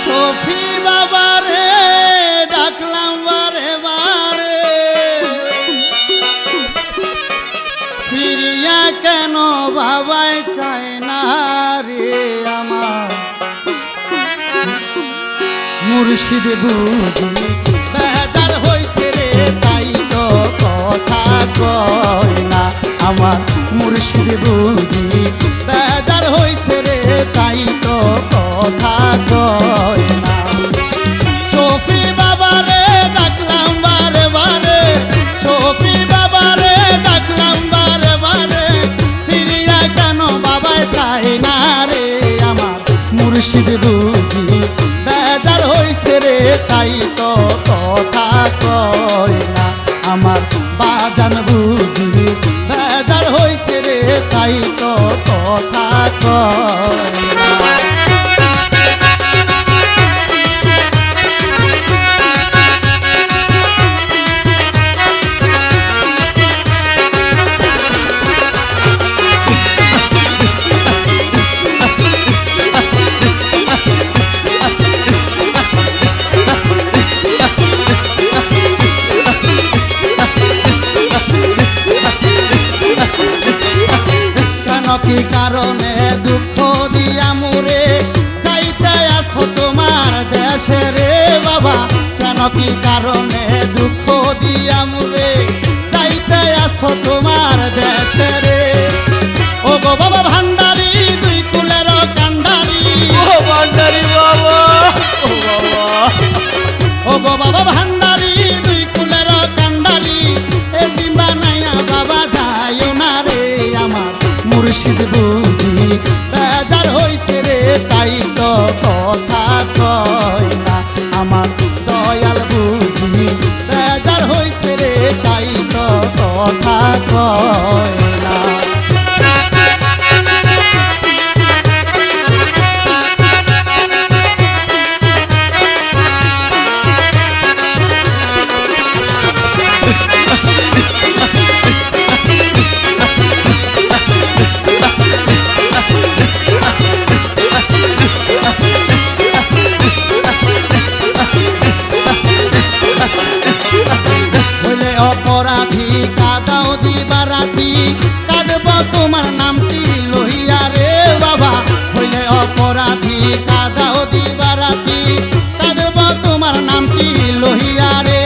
শফি বাবারে ডাকলাম বারে বারে, ফিরিয়া কেন বাবাই চায় না রে আমার মুর্শিদ বুঝি বেজার হইছে রে, তাই তো কথা কয় না আমার মুর্শিদ বুঝি বেজার হইছে রে, তাই তো কথা কয় না। শফি বাবারে ডাকলাম বারে বারে, শফি বাবারে ডাকলাম বারে বারে, ফিরিয়া কেন বাবাই চায় না রে আমার মুর্শিদ বুঝি বেজার হইছে রে, তাই তো কথা কয় না আমার বাজান বুঝি বেজার হইছে রে, তাই তো কথা কয় না। কি কারণে দুঃখ দিয়া মুরে চাইতে আসো তোমার দেশে রে বাবা, কেন কি কারণে দুঃখ দিয়া মুরে চাইতে আসো তোমার দেশে রে। ও গো বাবা ভান্ডারি দুই কুলের কান্ডারি, ও ভান্ডারি বাবা, ও বাবা, ও গো বাবা ভান্ডারি দুই কুলের কান্ডারি, এ দিবা নাইয়া বাবা যাইও না রে আমার মুর্শিদ বুঝি বেজার হইছে রে, তাই তো কথা কয় না আমার দয়াল বুঝি বেজার হইছে রে, তাই তো কথা কয় না। অপরাধী কাদাও দিবা রাতি, কাঁদব তোমার নামটি লহিয়া রে বাবা, হইলে অপরাধী কাদাও দিবা রাতি, কাঁদব তোমার নামটি লহিয়া রে।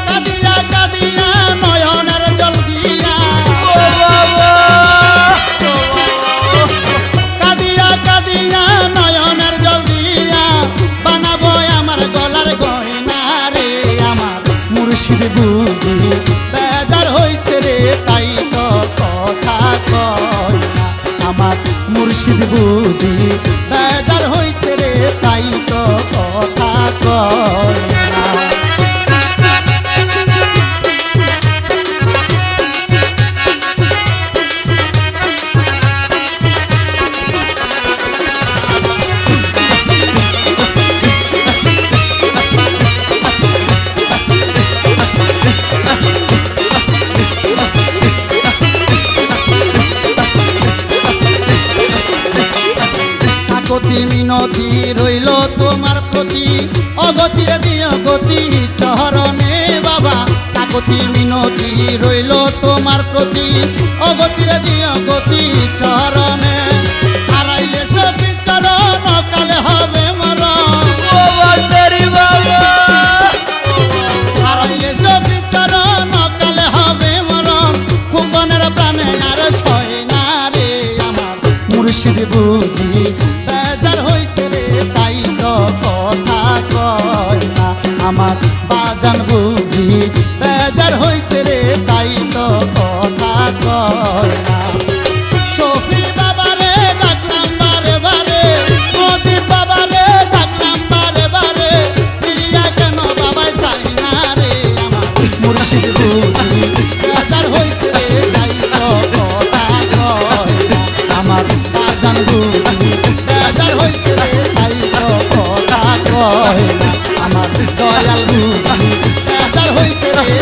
কাঁদিয়া কাঁদিয়া নয়নের জল দিয়া, কাঁদিয়া কাঁদিয়া নয়নের জল দিয়া, বানাবো আমার গলার গয়না রে আমার মুর্শিদ বুঝি বেজার হইছে রে, তাই তো কথা কয় না আমার মুর্শিদ বুঝি বেজার হইছে রে, তাই তো কথা কয় না।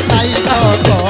তাই কত